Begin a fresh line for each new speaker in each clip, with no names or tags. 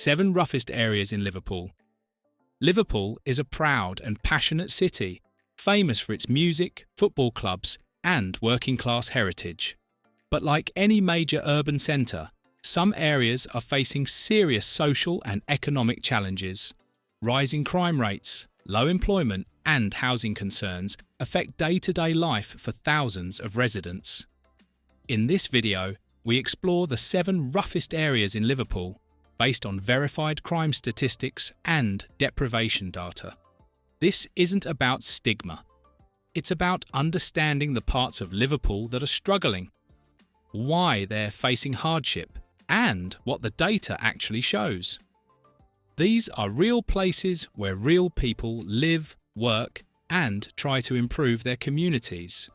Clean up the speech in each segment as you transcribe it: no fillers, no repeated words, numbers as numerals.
7 roughest areas in Liverpool. Liverpool is a proud and passionate city, famous for its music, football clubs, and working-class heritage. But like any major urban centre, some areas are facing serious social and economic challenges. Rising crime rates, low employment, and housing concerns affect day-to-day life for thousands of residents. In this video, we explore the 7 roughest areas in Liverpool based on verified crime statistics and deprivation data. This isn't about stigma. It's about understanding the parts of Liverpool that are struggling, why they're facing hardship, and what the data actually shows. These are real places where real people live, work, and try to improve their communities.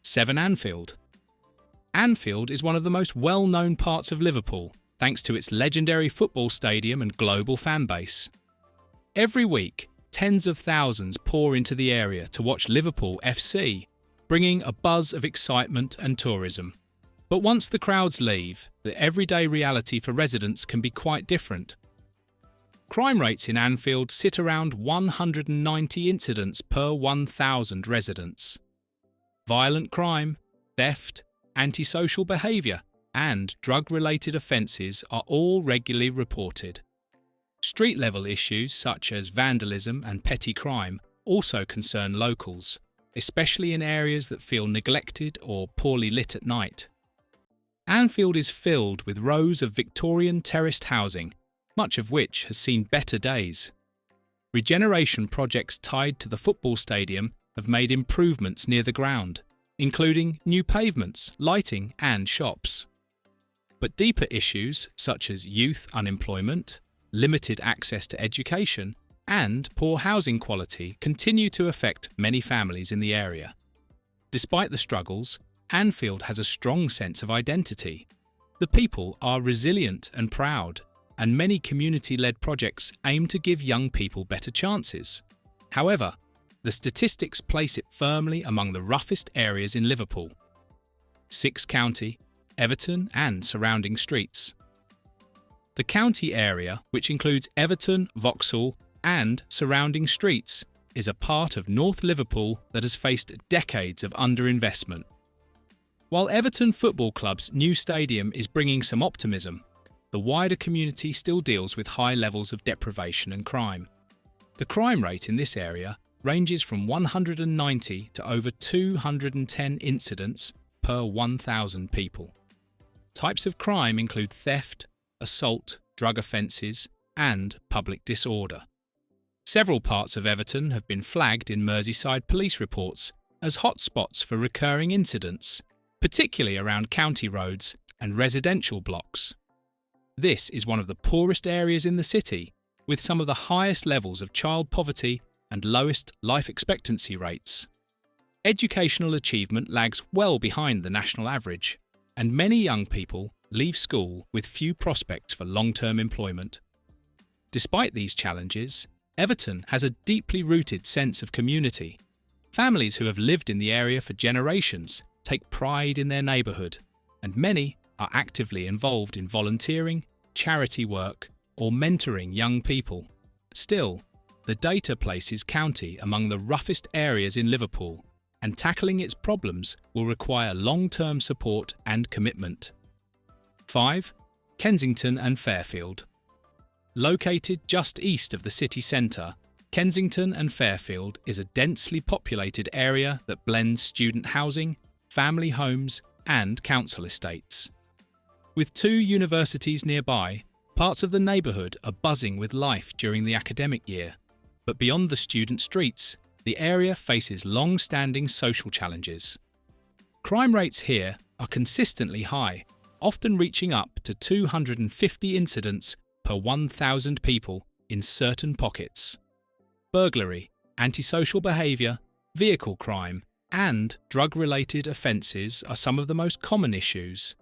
7 Anfield. Anfield is one of the most well-known parts of Liverpool, thanks to its legendary football stadium and global fan base. Every week, tens of thousands pour into the area to watch Liverpool FC, bringing a buzz of excitement and tourism. But once the crowds leave, the everyday reality for residents can be quite different. Crime rates in Anfield sit around 190 incidents per 1,000 residents. Violent crime, theft, antisocial behaviour, and drug-related offences are all regularly reported. Street-level issues such as vandalism and petty crime also concern locals, especially in areas that feel neglected or poorly lit at night. Anfield is filled with rows of Victorian terraced housing, much of which has seen better days. Regeneration projects tied to the football stadium have made improvements near the ground, including new pavements, lighting, and shops. But deeper issues such as youth unemployment, limited access to education, and poor housing quality continue to affect many families in the area. Despite the struggles, Anfield has a strong sense of identity. The people are resilient and proud, and many community-led projects aim to give young people better chances. However, the statistics place it firmly among the roughest areas in Liverpool. 6 County, Everton and surrounding streets. The county area, which includes Everton, Vauxhall and surrounding streets, is a part of North Liverpool that has faced decades of underinvestment. While Everton Football Club's new stadium is bringing some optimism, the wider community still deals with high levels of deprivation and crime. The crime rate in this area ranges from 190 to over 210 incidents per 1,000 people. Types of crime include theft, assault, drug offences, and public disorder. Several parts of Everton have been flagged in Merseyside police reports as hotspots for recurring incidents, particularly around county roads and residential blocks. This is one of the poorest areas in the city, with some of the highest levels of child poverty and lowest life expectancy rates. Educational achievement lags well behind the national average, and many young people leave school with few prospects for long-term employment. Despite these challenges, Everton has a deeply rooted sense of community. Families who have lived in the area for generations take pride in their neighbourhood, and many are actively involved in volunteering, charity work, or mentoring young people. Still, the data places County among the roughest areas in Liverpool, and tackling its problems will require long-term support and commitment. 5. Kensington and Fairfield. Located just east of the city centre, Kensington and Fairfield is a densely populated area that blends student housing, family homes, and council estates. With 2 universities nearby, parts of the neighbourhood are buzzing with life during the academic year. But beyond the student streets, the area faces long-standing social challenges. Crime rates here are consistently high, often reaching up to 250 incidents per 1,000 people in certain pockets. Burglary, antisocial behaviour, vehicle crime, and drug-related offences are some of the most common issues.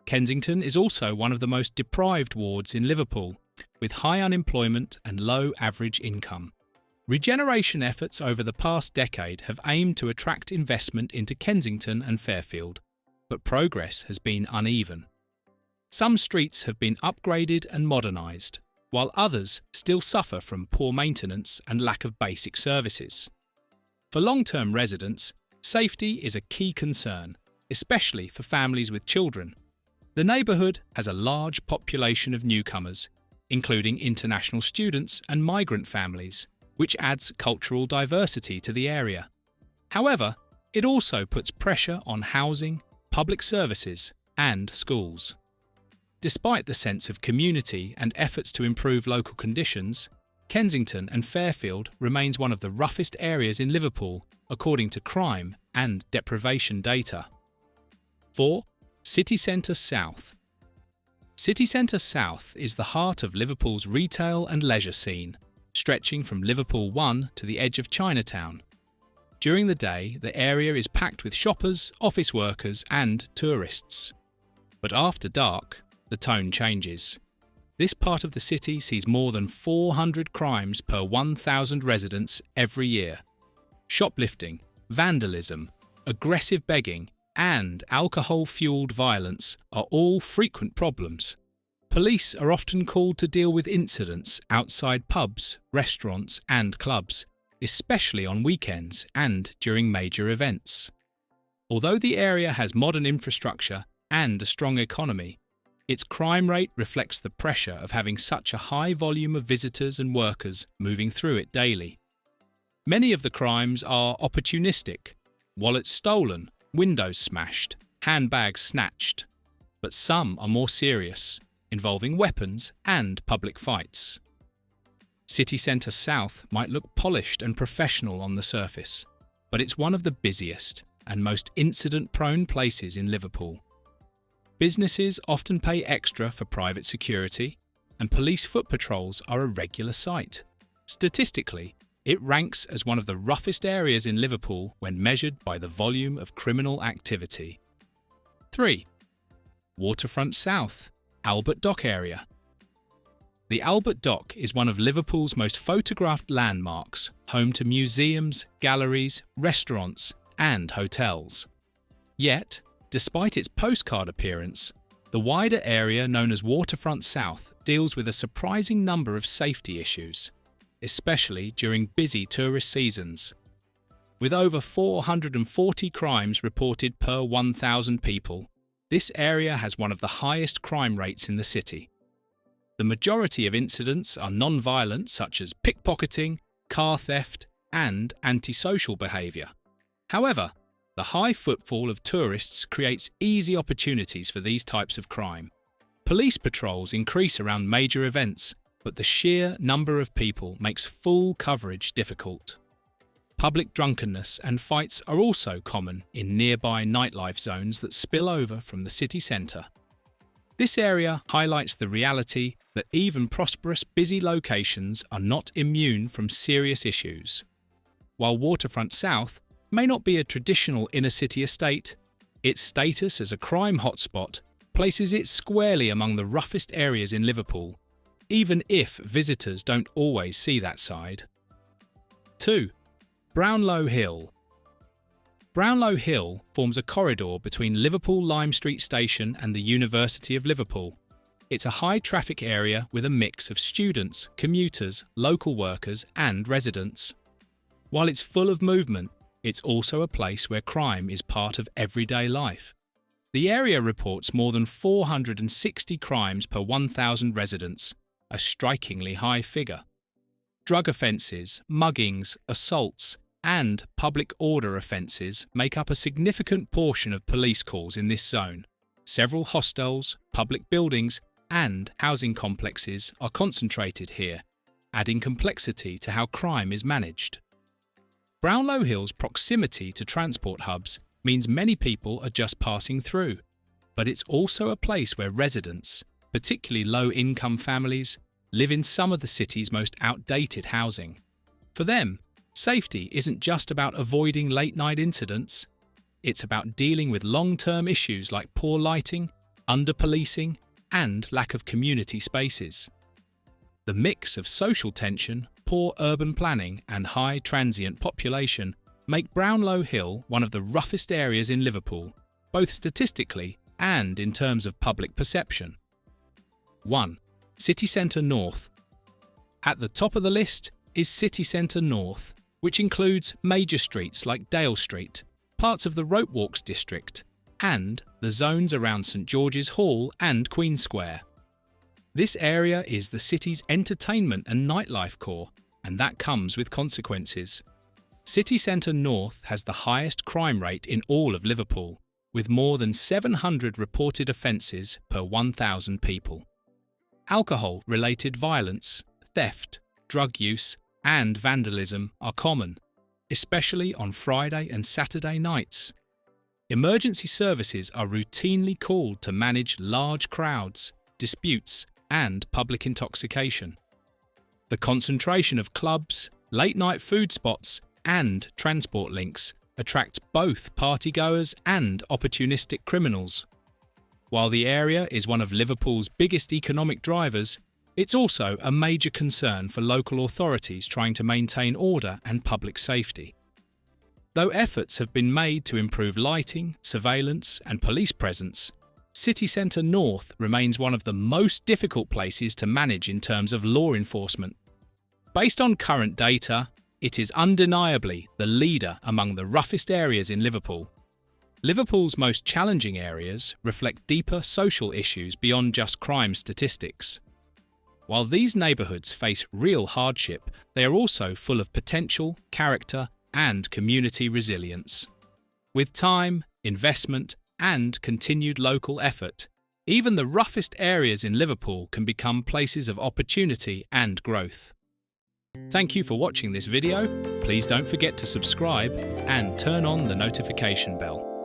Kensington is also one of the most deprived wards in Liverpool, with high unemployment and low average income. Regeneration efforts over the past decade have aimed to attract investment into Kensington and Fairfield, but progress has been uneven. Some streets have been upgraded and modernised, while others still suffer from poor maintenance and lack of basic services. For long-term residents, safety is a key concern, especially for families with children. The neighbourhood has a large population of newcomers, including international students and migrant families, which adds cultural diversity to the area. However, it also puts pressure on housing, public services, and schools. Despite the sense of community and efforts to improve local conditions, Kensington and Fairfield remains one of the roughest areas in Liverpool, according to crime and deprivation data. 4. City Centre South. City Centre South is the heart of Liverpool's retail and leisure scene, stretching from Liverpool 1 to the edge of Chinatown. During the day, the area is packed with shoppers, office workers, and tourists. But after dark, the tone changes. This part of the city sees more than 400 crimes per 1,000 residents every year. Shoplifting, vandalism, aggressive begging, and alcohol-fueled violence are all frequent problems. Police are often called to deal with incidents outside pubs, restaurants, and clubs, especially on weekends and during major events. Although the area has modern infrastructure and a strong economy, its crime rate reflects the pressure of having such a high volume of visitors and workers moving through it daily. Many of the crimes are opportunistic: wallets stolen, windows smashed, handbags snatched. But some are more serious, involving weapons and public fights. City Centre South might look polished and professional on the surface, but it's one of the busiest and most incident-prone places in Liverpool. Businesses often pay extra for private security, and police foot patrols are a regular sight. Statistically, it ranks as one of the roughest areas in Liverpool when measured by the volume of criminal activity. 3. Waterfront South, Albert Dock area. The Albert Dock is one of Liverpool's most photographed landmarks, home to museums, galleries, restaurants, and hotels. Yet, despite its postcard appearance, the wider area known as Waterfront South deals with a surprising number of safety issues, especially during busy tourist seasons. With over 440 crimes reported per 1,000 people, this area has one of the highest crime rates in the city. The majority of incidents are non-violent, such as pickpocketing, car theft, and antisocial behaviour. However, the high footfall of tourists creates easy opportunities for these types of crime. Police patrols increase around major events, but the sheer number of people makes full coverage difficult. Public drunkenness and fights are also common in nearby nightlife zones that spill over from the city centre. This area highlights the reality that even prosperous, busy locations are not immune from serious issues. While Waterfront South may not be a traditional inner-city estate, its status as a crime hotspot places it squarely among the roughest areas in Liverpool, even if visitors don't always see that side. 2. Brownlow Hill. Brownlow Hill forms a corridor between Liverpool Lime Street Station and the University of Liverpool. It's a high-traffic area with a mix of students, commuters, local workers, and residents. While it's full of movement, it's also a place where crime is part of everyday life. The area reports more than 460 crimes per 1,000 residents, a strikingly high figure. Drug offences, muggings, assaults, and public order offences make up a significant portion of police calls in this zone. Several hostels, public buildings, and housing complexes are concentrated here, adding complexity to how crime is managed. Brownlow Hill's proximity to transport hubs means many people are just passing through, but it's also a place where residents, particularly low-income families, live in some of the city's most outdated housing. For them, safety isn't just about avoiding late-night incidents, it's about dealing with long-term issues like poor lighting, under-policing, and lack of community spaces. The mix of social tension, poor urban planning, and high transient population make Brownlow Hill one of the roughest areas in Liverpool, both statistically and in terms of public perception. 1. City Centre North, At the top of the list is City Centre North, which includes major streets like Dale Street, parts of the Rope Walks district, and the zones around St George's Hall and Queen Square. This area is the city's entertainment and nightlife core, and that comes with consequences. City Centre North has the highest crime rate in all of Liverpool, with more than 700 reported offences per 1,000 people. Alcohol-related violence, theft, drug use, and vandalism are common, especially on Friday and Saturday nights. Emergency services are routinely called to manage large crowds, disputes, and public intoxication. The concentration of clubs, late-night food spots, and transport links attracts both partygoers and opportunistic criminals. While the area is one of Liverpool's biggest economic drivers, it's also a major concern for local authorities trying to maintain order and public safety. Though efforts have been made to improve lighting, surveillance, and police presence, City Centre North remains one of the most difficult places to manage in terms of law enforcement. Based on current data, it is undeniably the leader among the roughest areas in Liverpool. Liverpool's most challenging areas reflect deeper social issues beyond just crime statistics. While these neighbourhoods face real hardship, they are also full of potential, character, and community resilience. With time, investment, and continued local effort, even the roughest areas in Liverpool can become places of opportunity and growth. Thank you for watching this video. Please don't forget to subscribe and turn on the notification bell.